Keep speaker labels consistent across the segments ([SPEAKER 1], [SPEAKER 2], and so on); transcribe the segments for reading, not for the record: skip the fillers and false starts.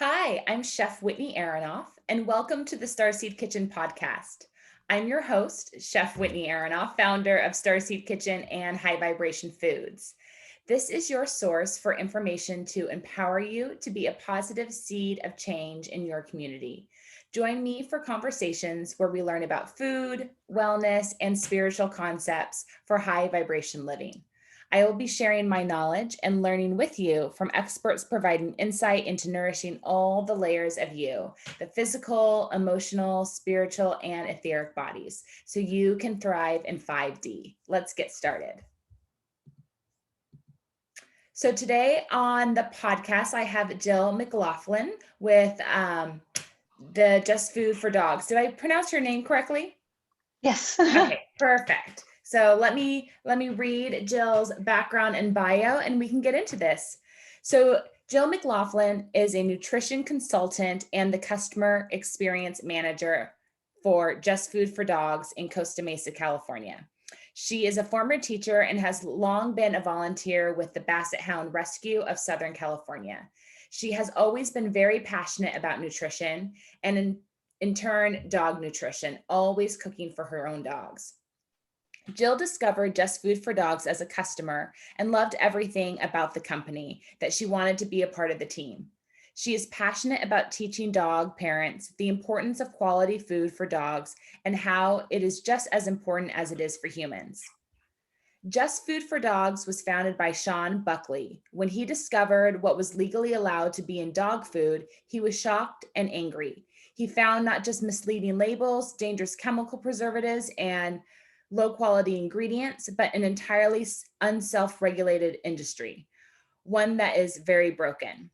[SPEAKER 1] Hi, I'm Chef Whitney Aronoff, and welcome to the Starseed Kitchen podcast. I'm your host, Chef Whitney Aronoff, founder of Starseed Kitchen and High Vibration Foods. This is your source for information to empower you to be a positive seed of change in your community. Join me for conversations where we learn about food, wellness, and spiritual concepts for high vibration living. I will be sharing my knowledge and learning with you from experts providing insight into nourishing all the layers of you, the physical, emotional, spiritual, and etheric bodies, so you can thrive in 5D. Let's get started. So today on the podcast, I have Jill McLoughlin with the Just Food for Dogs. Did I pronounce your name correctly?
[SPEAKER 2] Yes.
[SPEAKER 1] Okay, perfect. So let me read Jill's background and bio, and we can get into this. So Jill McLoughlin is a nutrition consultant and the customer experience manager for Just Food for Dogs in Costa Mesa, California. She is a former teacher and has long been a volunteer with the Basset Hound Rescue of Southern California. She has always been very passionate about nutrition and in turn, dog nutrition, always cooking for her own dogs. Jill discovered Just Food for Dogs as a customer and loved everything about the company that she wanted to be a part of the team. She is passionate about teaching dog parents the importance of quality food for dogs and how it is just as important as it is for humans. Just Food for Dogs was founded by Shawn Buckley. When he discovered what was legally allowed to be in dog food, he was shocked and angry. He found not just misleading labels, dangerous chemical preservatives, and low quality ingredients, but an entirely unself-regulated industry, one that is very broken.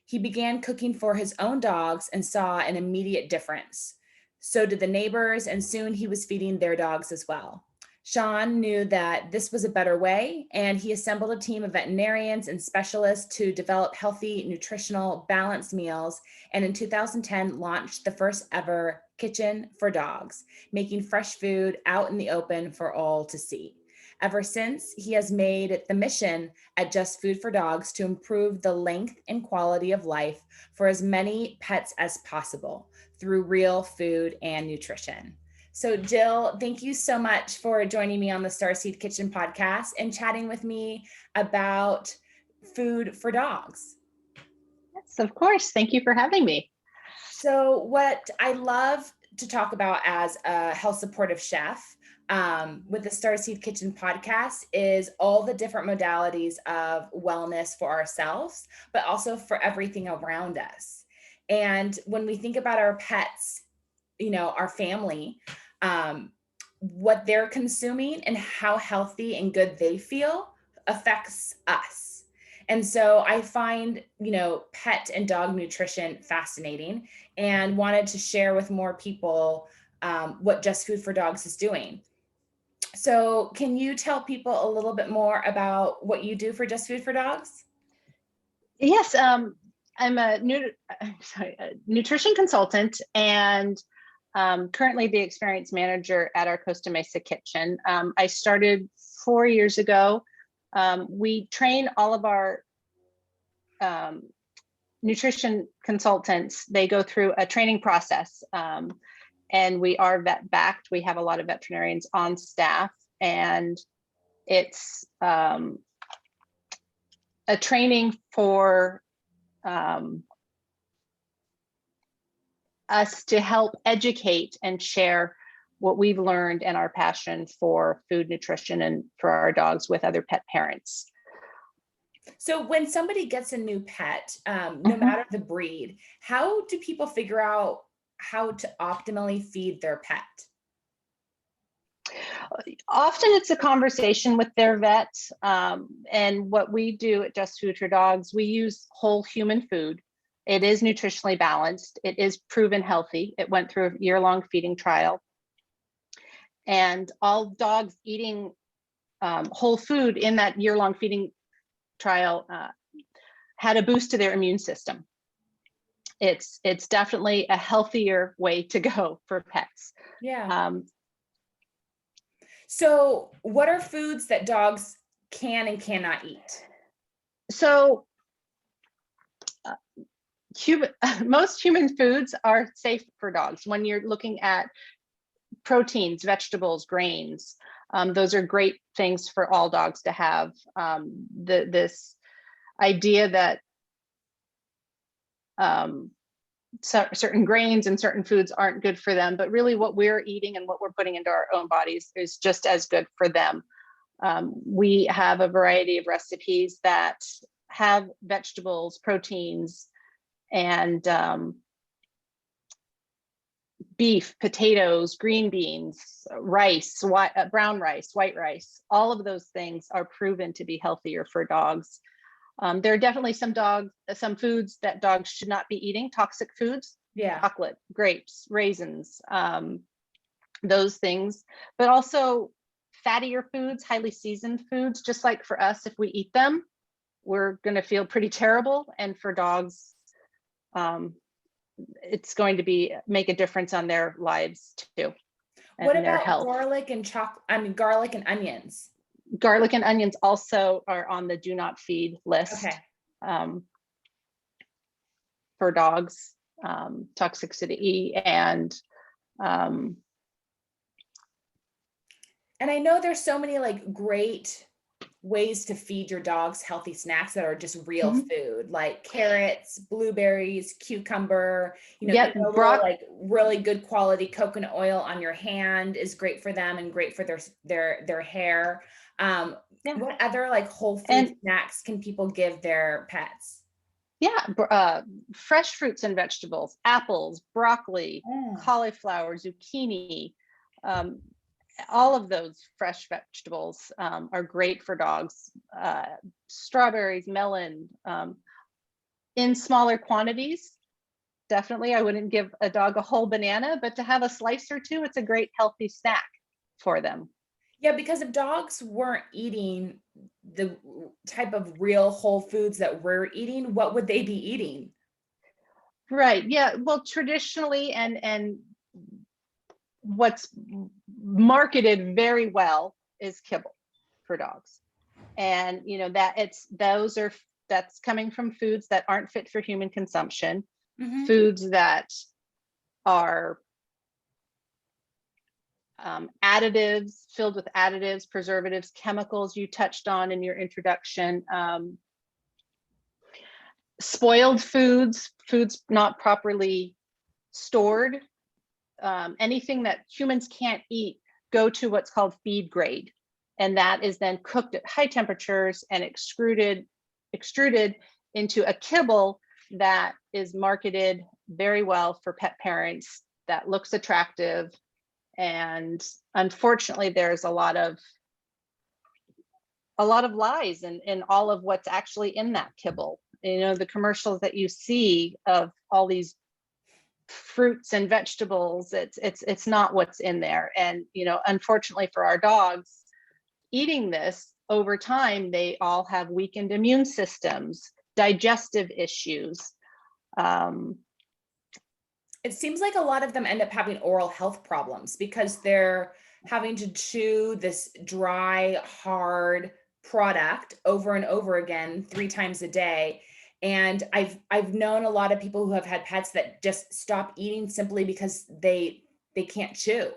[SPEAKER 1] He began cooking for his own dogs and saw an immediate difference. So did the neighbors, and soon he was feeding their dogs as well. Shawn knew that this was a better way, and he assembled a team of veterinarians and specialists to develop healthy, nutritional, balanced meals, and in 2010 launched the first ever kitchen for dogs, making fresh food out in the open for all to see. Ever since, he has made it the mission at Just Food for Dogs to improve the length and quality of life for as many pets as possible through real food and nutrition. So Jill, thank you so much for joining me on the Starseed Kitchen podcast and chatting with me about food for dogs.
[SPEAKER 2] Yes, of course. Thank you for having me.
[SPEAKER 1] So what I love to talk about as a health supportive chef with the Starseed Kitchen podcast is all the different modalities of wellness for ourselves, but also for everything around us. And when we think about our pets, our family, what they're consuming and how healthy and good they feel affects us. And so I find, pet and dog nutrition fascinating and wanted to share with more people what Just Food for Dogs is doing. So can you tell people a little bit more about what you do for Just Food for Dogs?
[SPEAKER 2] Yes, I'm a nutrition consultant and currently the experience manager at our Costa Mesa kitchen. I started 4 years ago. We train all of our nutrition consultants. They go through a training process and we are vet backed. We have a lot of veterinarians on staff, and it's a training for us to help educate and share what we've learned and our passion for food nutrition and for our dogs with other pet parents.
[SPEAKER 1] So when somebody gets a new pet, no matter the breed, how do people figure out how to optimally feed their pet?
[SPEAKER 2] Often it's a conversation with their vet. And what we do at Just Food for Dogs, we use whole human food. It is nutritionally balanced. It is proven healthy. It went through a year-long feeding trial. And all dogs eating whole food in that year-long feeding trial had a boost to their immune system. It's definitely a healthier way to go for pets.
[SPEAKER 1] Yeah. So what are foods that dogs can and cannot eat?
[SPEAKER 2] So Most human foods are safe for dogs. When you're looking at proteins, vegetables, grains, those are great things for all dogs to have. This idea that certain grains and certain foods aren't good for them, but really what we're eating and what we're putting into our own bodies is just as good for them. We have a variety of recipes that have vegetables, proteins, and beef, potatoes, green beans, rice, brown rice, white rice. All of those things are proven to be healthier for dogs. There are definitely some foods that dogs should not be eating, toxic foods, chocolate, grapes, raisins, those things, but also fattier foods, highly seasoned foods. Just like for us, if we eat them, we're going to feel pretty terrible. And for dogs, it's going to make a difference on their lives too.
[SPEAKER 1] What about garlic and garlic and onions?
[SPEAKER 2] Garlic and onions also are on the do not feed list. Okay. For dogs, toxicity and
[SPEAKER 1] I know there's so many like great ways to feed your dogs healthy snacks that are just real food, like carrots, blueberries, cucumber, like really good quality coconut oil on your hand is great for them and great for their hair. What other like whole food snacks can people give their pets?
[SPEAKER 2] Fresh fruits and vegetables, apples, broccoli, cauliflower, zucchini, all of those fresh vegetables are great for dogs. Strawberries, melon, in smaller quantities. Definitely, I wouldn't give a dog a whole banana, but to have a slice or two, it's a great healthy snack for them.
[SPEAKER 1] Yeah, because if dogs weren't eating the type of real whole foods that we're eating, what would they be eating?
[SPEAKER 2] Right. Yeah. Well, traditionally, and what's marketed very well is kibble for dogs, and that's coming from foods that aren't fit for human consumption, foods that are filled with additives, preservatives, chemicals you touched on in your introduction, spoiled foods not properly stored, anything that humans can't eat go to what's called feed grade, and that is then cooked at high temperatures and extruded into a kibble that is marketed very well for pet parents, that looks attractive. And unfortunately, there's a lot of lies in all of what's actually in that kibble. The commercials that you see of all these fruits and vegetables, it's not what's in there. And unfortunately for our dogs eating this, over time they all have weakened immune systems, digestive issues.
[SPEAKER 1] It seems like a lot of them end up having oral health problems because they're having to chew this dry, hard product over and over again 3 times a day. And I've known a lot of people who have had pets that just stop eating simply because they can't chew.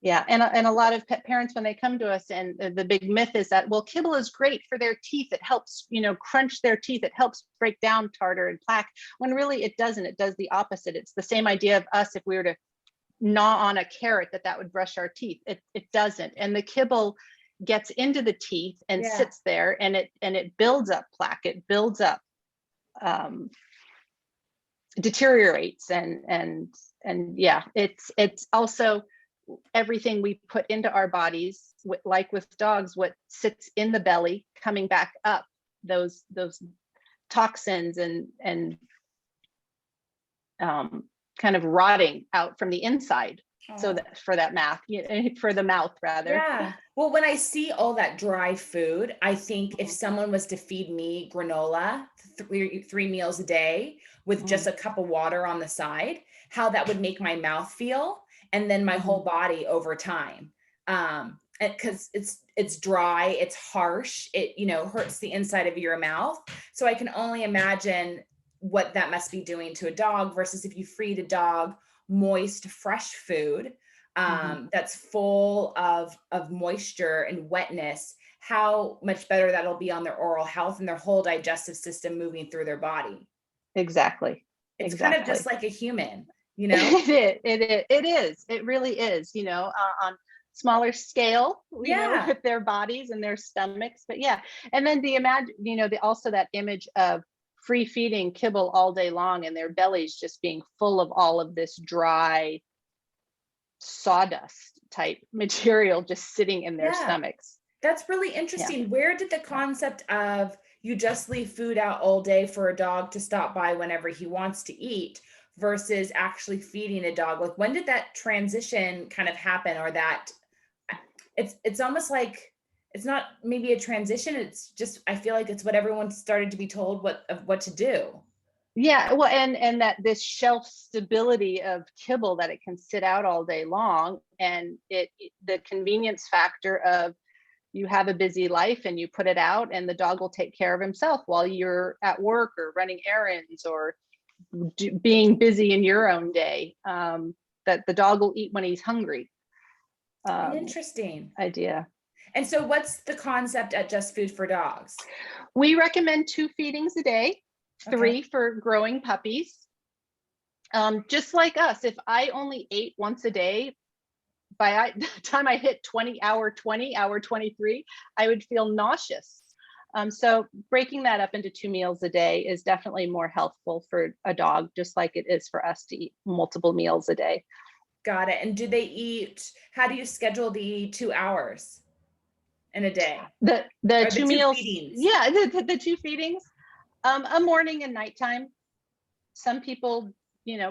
[SPEAKER 2] Yeah, and a lot of pet parents, when they come to us, and the big myth is that, well, kibble is great for their teeth. It helps, crunch their teeth. It helps break down tartar and plaque, when really it doesn't. It does the opposite. It's the same idea of us, if we were to gnaw on a carrot, that would brush our teeth. It doesn't. And the kibble gets into the teeth and sits there, and it builds up plaque. It builds up, deteriorates, and yeah, it's also everything we put into our bodies, like with dogs, what sits in the belly coming back up, those toxins and kind of rotting out from the inside. So that for the mouth rather.
[SPEAKER 1] Yeah. Well, when I see all that dry food, I think if someone was to feed me granola 3 meals a day with just a cup of water on the side, how that would make my mouth feel, and then my whole body over time. Because it's dry, it's harsh, it hurts the inside of your mouth. So I can only imagine what that must be doing to a dog versus if you feed a dog moist, fresh food that's full of moisture and wetness, how much better that'll be on their oral health and their whole digestive system moving through their body.
[SPEAKER 2] Exactly.
[SPEAKER 1] It's kind of just
[SPEAKER 2] Exactly.
[SPEAKER 1] like a human, you know?
[SPEAKER 2] It is. It really is, on smaller scale,
[SPEAKER 1] Yeah.
[SPEAKER 2] with their bodies and their stomachs. But yeah. And then also that image of free feeding kibble all day long and their bellies just being full of all of this dry sawdust type material just sitting in their
[SPEAKER 1] Yeah.
[SPEAKER 2] stomachs.
[SPEAKER 1] That's really
[SPEAKER 2] Yeah.
[SPEAKER 1] interesting. Where did the concept of you just leave food out all day for a dog to stop by whenever he wants to eat versus actually feeding a dog? Like when did that transition kind of happen, or that it's almost like it's not maybe a transition, it's just I feel like it's what everyone started to be told what to do.
[SPEAKER 2] Yeah, well, and that this shelf stability of kibble, that it can sit out all day long, and the convenience factor of you have a busy life and you put it out and the dog will take care of himself while you're at work or running errands or being busy in your own day, that the dog will eat when he's hungry,
[SPEAKER 1] Interesting.
[SPEAKER 2] idea.
[SPEAKER 1] And so what's the concept at Just Food for Dogs?
[SPEAKER 2] We recommend 2 feedings a day,
[SPEAKER 1] Okay.
[SPEAKER 2] 3 for growing puppies. Just like us, if I only ate once a day, by the time I hit hour 23, I would feel nauseous. So breaking that up into 2 meals a day is definitely more healthful for a dog, just like it is for us to eat multiple meals a day.
[SPEAKER 1] Got it. And do they eat, how do you schedule the 2 hours in a day?
[SPEAKER 2] The
[SPEAKER 1] Or the
[SPEAKER 2] 2
[SPEAKER 1] 2
[SPEAKER 2] meals,
[SPEAKER 1] feedings?
[SPEAKER 2] yeah, the 2 feedings, a morning and nighttime. Some people,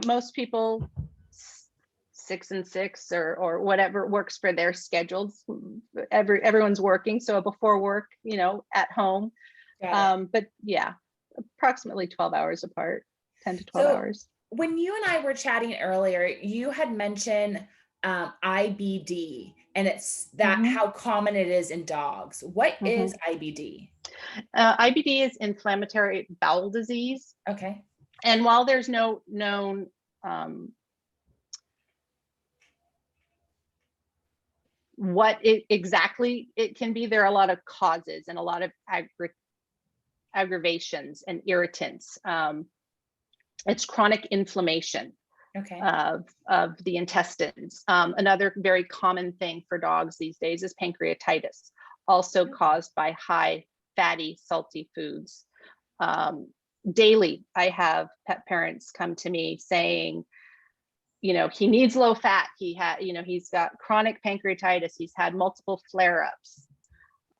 [SPEAKER 2] most people 6 and 6 or whatever works for their schedules. Everyone's working, so before work, at home.
[SPEAKER 1] Got it.
[SPEAKER 2] But yeah, approximately 12 hours apart, 10 to 12
[SPEAKER 1] So
[SPEAKER 2] hours.
[SPEAKER 1] when you and I were chatting earlier, you had mentioned IBD, and it's that
[SPEAKER 2] Mhm,
[SPEAKER 1] how common it is in dogs. What is
[SPEAKER 2] mhm.
[SPEAKER 1] IBD?
[SPEAKER 2] IBD is inflammatory bowel disease,
[SPEAKER 1] Okay.
[SPEAKER 2] and while there's no known what exactly it can be, there are a lot of causes and a lot of aggravations and irritants. It's chronic inflammation
[SPEAKER 1] Okay.
[SPEAKER 2] of the intestines. Another very common thing for dogs these days is pancreatitis, also caused by high fatty, salty foods. Daily, I have pet parents come to me saying, he needs low fat. He's got chronic pancreatitis. He's had multiple flare-ups.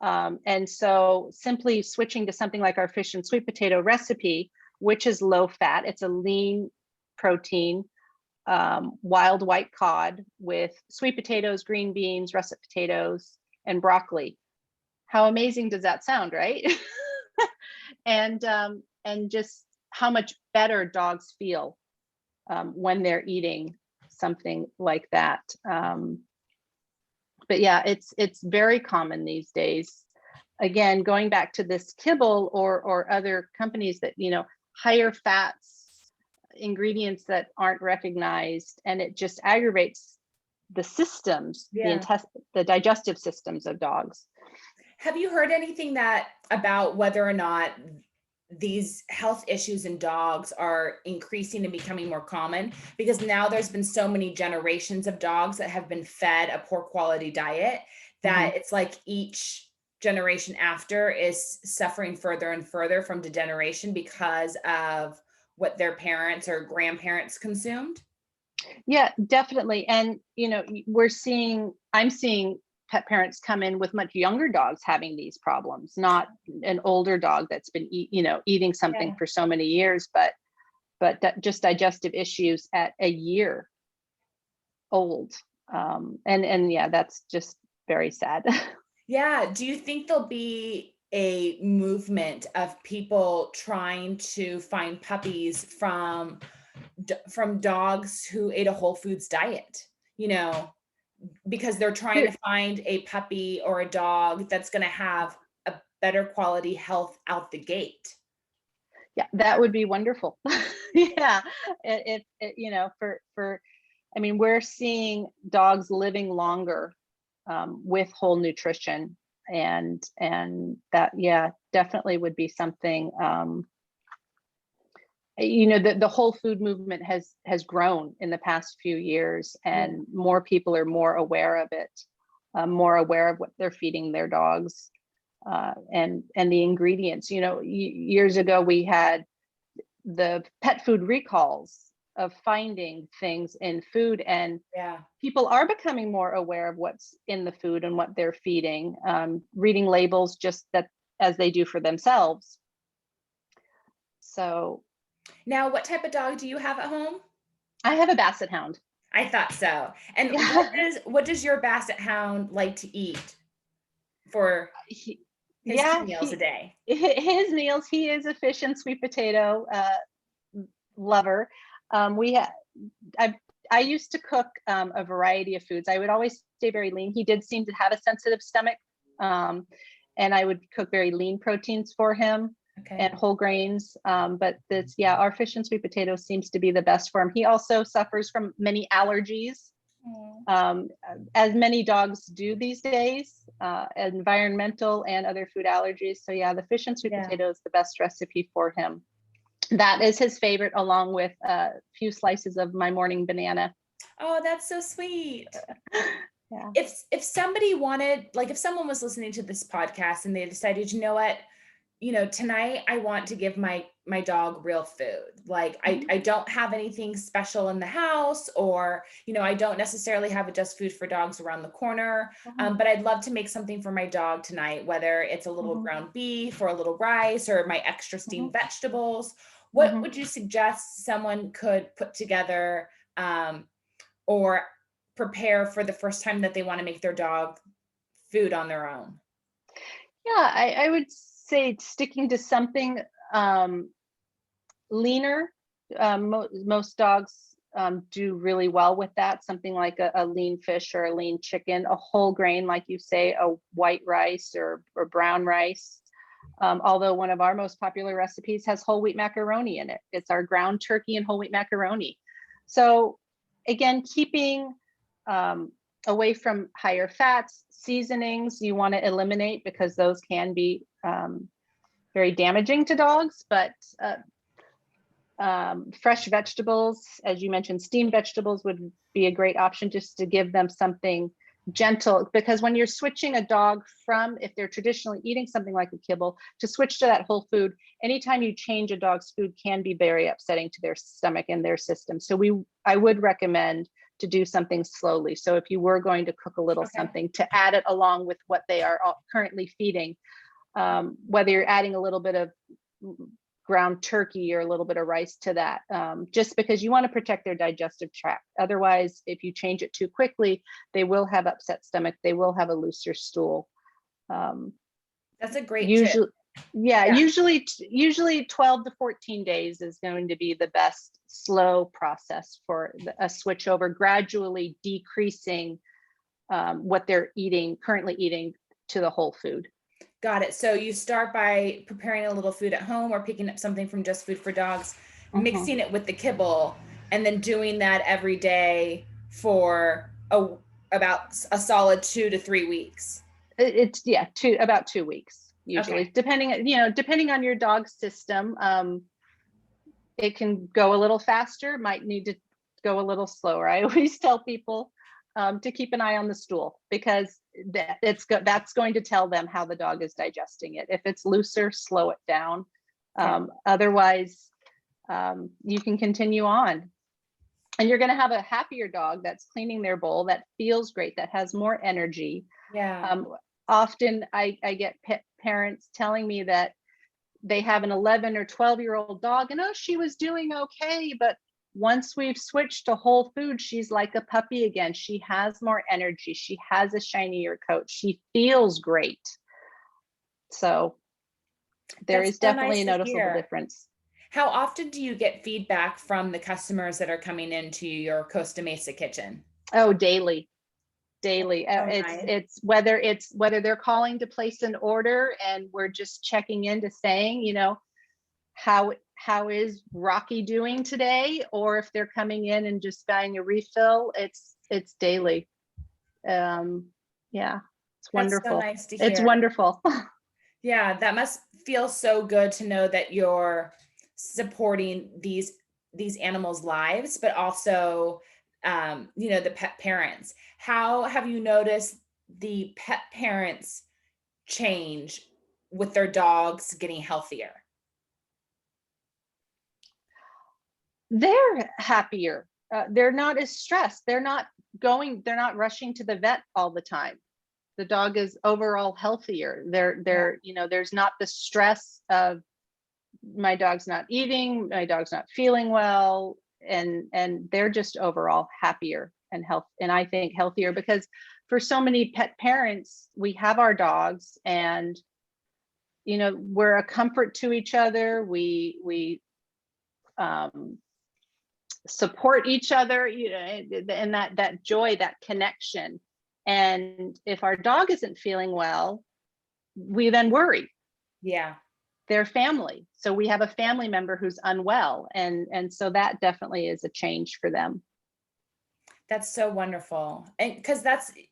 [SPEAKER 2] And so simply switching to something like our fish and sweet potato recipe, which is low fat, it's a lean protein, wild white cod with sweet potatoes, green beans, russet potatoes, and broccoli. How amazing does that sound, right? And just how much better dogs feel when they're eating something like that. But yeah, it's very common these days. Again, going back to this kibble or other companies that higher fats, ingredients that aren't recognized, and it just aggravates the systems,
[SPEAKER 1] Yeah.
[SPEAKER 2] the digestive systems of dogs.
[SPEAKER 1] Have you heard anything about whether or not these health issues in dogs are increasing and becoming more common? Because now there's been so many generations of dogs that have been fed a poor quality diet that it's like each generation after is suffering further and further from degeneration because of what their parents or grandparents consumed.
[SPEAKER 2] Yeah, definitely. And I'm seeing pet parents come in with much younger dogs having these problems, not an older dog that's been eating something
[SPEAKER 1] Yeah.
[SPEAKER 2] for so many years, but just digestive issues at a year old. And yeah, that's just very sad.
[SPEAKER 1] Yeah. Do you think there'll be a movement of people trying to find puppies from dogs who ate a whole foods diet? You know, because they're trying
[SPEAKER 2] There,
[SPEAKER 1] to find a puppy or a dog that's going to have a better quality health out the gate.
[SPEAKER 2] Yeah, that would be wonderful. Yeah, I mean, we're seeing dogs living longer with whole nutrition, and that, yeah, definitely would be something. The whole food movement has grown in the past few years, and more people are more aware of it, more aware of what they're feeding their dogs, and the ingredients. Years ago we had the pet food recalls of finding things in food, and people are becoming more aware of what's in the food and what they're feeding, reading labels just that as they do for themselves. So
[SPEAKER 1] now, what type of dog do you have at home?
[SPEAKER 2] I have a basset hound.
[SPEAKER 1] I thought so. And what does your basset hound like to eat for his
[SPEAKER 2] Yeah,
[SPEAKER 1] 2 meals a day?
[SPEAKER 2] his meals, he is a fish and sweet potato lover. I used to cook a variety of foods. I would always stay very lean. He did seem to have a sensitive stomach, and I would cook very lean proteins for him.
[SPEAKER 1] Okay.
[SPEAKER 2] And whole grains. But our fish and sweet potato seems to be the best for him. He also suffers from many allergies, as many dogs do these days, environmental and other food allergies. So yeah, the fish and sweet potato is the best recipe for him. That is his favorite, along with a few slices of my morning banana.
[SPEAKER 1] Oh, that's so sweet.
[SPEAKER 2] Yeah.
[SPEAKER 1] If somebody wanted, like if someone was listening to this podcast and they decided, you know what, tonight I want to give my dog real food. Like I don't have anything special in the house, or, I don't necessarily have a Just Food for Dogs around the corner. But I'd love to make something for my dog tonight, wher it's a little ground beef or a little rice or my extra steamed vegetables. What would you suggest someone could put together, or prepare for the first time that they want to make their dog food on their own?
[SPEAKER 2] Yeah, I would say sticking to something leaner. Most dogs do really well with that. Something like a lean fish or a lean chicken, a whole grain, like you say, a white rice or brown rice. Although one of our most popular recipes has whole wheat macaroni in it. It's our ground turkey and whole wheat macaroni. So again, keeping away from higher fats. Seasonings you want to eliminate, because those can be very damaging to dogs. But fresh vegetables, as you mentioned, steamed vegetables would be a great option, just to give them something gentle. Because when you're switching a dog from, if they're traditionally eating something like a kibble, to switch to that whole food, anytime you change a dog's food can be very upsetting to their stomach and their system. So I would recommend to do something slowly. So if you were going to cook a little something, to add it along with what they are currently feeding, whether you're adding a little bit of ground turkey or a little bit of rice to that, just because you want to protect their digestive tract. Otherwise, if you change it too quickly, they will have upset stomach. They will have a looser stool.
[SPEAKER 1] That's a great
[SPEAKER 2] usually
[SPEAKER 1] tip.
[SPEAKER 2] Usually 12 to 14 days is going to be the best slow process for a switch over, gradually decreasing what they're currently eating, to the whole food.
[SPEAKER 1] Got it. So you start by preparing a little food at home, or picking up something from Just Food for Dogs, mixing it with the kibble, and then doing that every day for about a solid 2 to 3 weeks.
[SPEAKER 2] It's about 2 weeks usually, depending on your dog's system. It can go a little faster, might need to go a little slower. I always tell people to keep an eye on the stool, because that's going to tell them how the dog is digesting it. If it's looser, slow it down. Otherwise, you can continue on, and you're going to have a happier dog that's cleaning their bowl, that feels great, that has more energy. Often I get parents telling me that they have an 11 or 12-year-old dog, and she was doing okay, but once we've switched to whole food, she's like a puppy again. She has more energy. She has a shinier coat. She feels great. So there is definitely a noticeable difference.
[SPEAKER 1] How often do you get feedback from the customers that are coming into your Costa Mesa kitchen?
[SPEAKER 2] Oh, daily. It's whether they're calling to place an order and we're just checking in to saying, how how is Rocky doing today, or if they're coming in and just buying a refill, it's daily. Yeah, it's wonderful.
[SPEAKER 1] That's so nice to
[SPEAKER 2] It's
[SPEAKER 1] hear.
[SPEAKER 2] wonderful.
[SPEAKER 1] Yeah, that must feel so good to know that you're supporting these animals' lives, but also, the pet parents. How have you noticed the pet parents change with their dogs getting healthier?
[SPEAKER 2] They're happier. They're not as stressed. They're not rushing to the vet all the time. The dog is overall healthier. There's not the stress of my dog's not eating, my dog's not feeling well, and they're just overall happier and I think healthier, because for so many pet parents, we have our dogs, and we're a comfort to each other. We support each other, and that joy, that connection. And if our dog isn't feeling well, we then worry.
[SPEAKER 1] Yeah.
[SPEAKER 2] Their family. So we have a family member who's unwell, and so that definitely is a change for them.
[SPEAKER 1] That's so wonderful. And because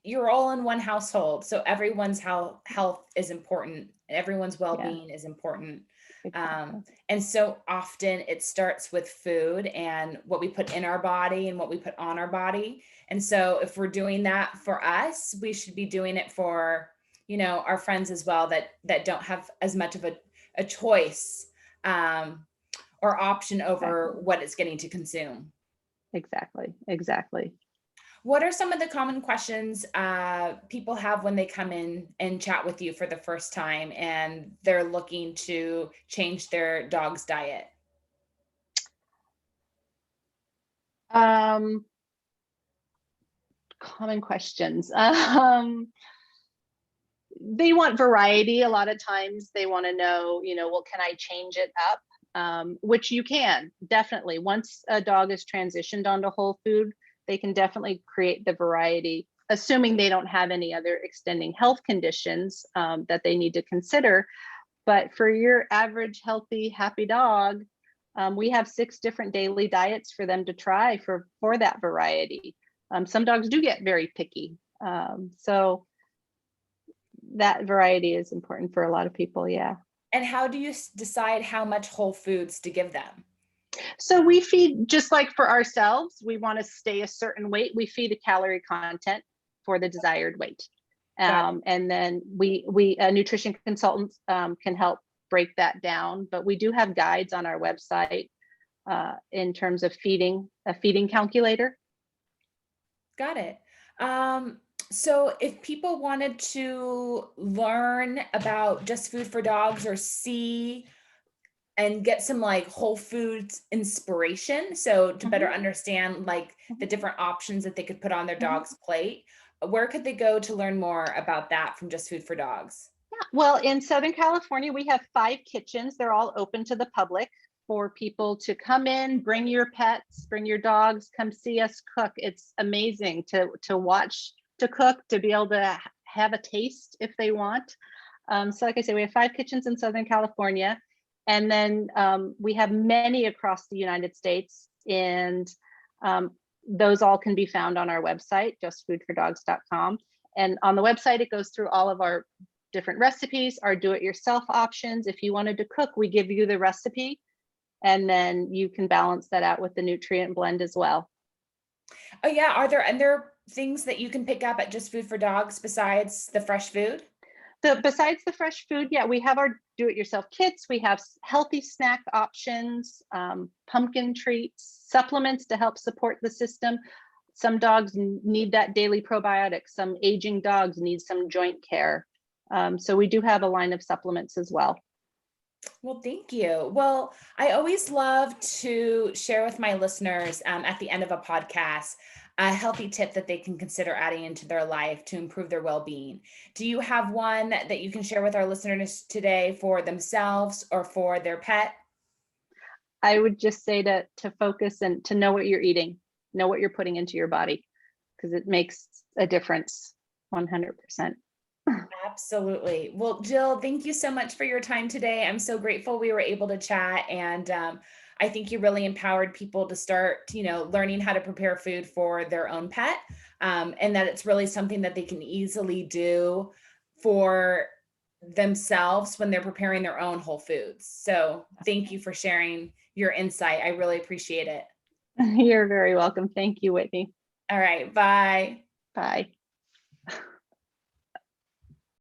[SPEAKER 1] you're all in one household. So everyone's health is important. Everyone's well-being is important.
[SPEAKER 2] Exactly.
[SPEAKER 1] And so often it starts with food and what we put in our body and what we put on our body. And so if we're doing that for us, we should be doing it for, our friends as well, that don't have as much of a choice, or option over what it's getting to consume.
[SPEAKER 2] Exactly.
[SPEAKER 1] What are some of the common questions people have when they come in and chat with you for the first time and they're looking to change their dog's diet?
[SPEAKER 2] Common questions. They want variety. A lot of times they want to know, well, can I change it up? Which you can definitely. Once a dog is transitioned onto whole food, they can definitely create the variety, assuming they don't have any other extending health conditions that they need to consider. But for your average healthy, happy dog, we have 6 different daily diets for them to try for that variety. Some dogs do get very picky. So that variety is important for a lot of people. Yeah.
[SPEAKER 1] And how do you decide how much whole foods to give them?
[SPEAKER 2] So we feed, just like for ourselves, we want to stay a certain weight. We feed a calorie content for the desired weight. And then we nutrition consultants can help break that down, but we do have guides on our website in terms of a feeding calculator.
[SPEAKER 1] Got it. So if people wanted to learn about Just Food for Dogs or see and get some like whole foods inspiration, so to better understand like the different options that they could put on their dog's plate, where could they go to learn more about that from Just Food for Dogs?
[SPEAKER 2] Yeah. Well, in Southern California, we have 5 kitchens. They're all open to the public for people to come in, bring your pets, bring your dogs, come see us cook. It's amazing to watch, to cook, to be able to have a taste if they want. So like I said, we have 5 kitchens in Southern California. And then we have many across the United States, and those all can be found on our website, JustFoodForDogs.com. And on the website, it goes through all of our different recipes, our do-it-yourself options. If you wanted to cook, we give you the recipe, and then you can balance that out with the nutrient blend as well.
[SPEAKER 1] Oh yeah, are there things that you can pick up at Just Food for Dogs besides the fresh food?
[SPEAKER 2] Besides the fresh food, yeah, we have our do-it-yourself kits. We have healthy snack options, pumpkin treats, supplements to help support the system. Some dogs need that daily probiotic. Some aging dogs need some joint care. So we do have a line of supplements as well.
[SPEAKER 1] Well, thank you. Well, I always love to share with my listeners at the end of a podcast a healthy tip that they can consider adding into their life to improve their well-being. Do you have one that you can share with our listeners today for themselves or for their pet?
[SPEAKER 2] I would just say to focus and to know what you're eating, know what you're putting into your body, because it makes a difference 100%.
[SPEAKER 1] Absolutely. Well, Jill, thank you so much for your time today. I'm so grateful we were able to chat. And I think you really empowered people to start, learning how to prepare food for their own pet. And that it's really something that they can easily do for themselves when they're preparing their own whole foods. So thank you for sharing your insight. I really appreciate it.
[SPEAKER 2] You're very welcome. Thank you, Whitney.
[SPEAKER 1] All right. Bye.
[SPEAKER 2] Bye.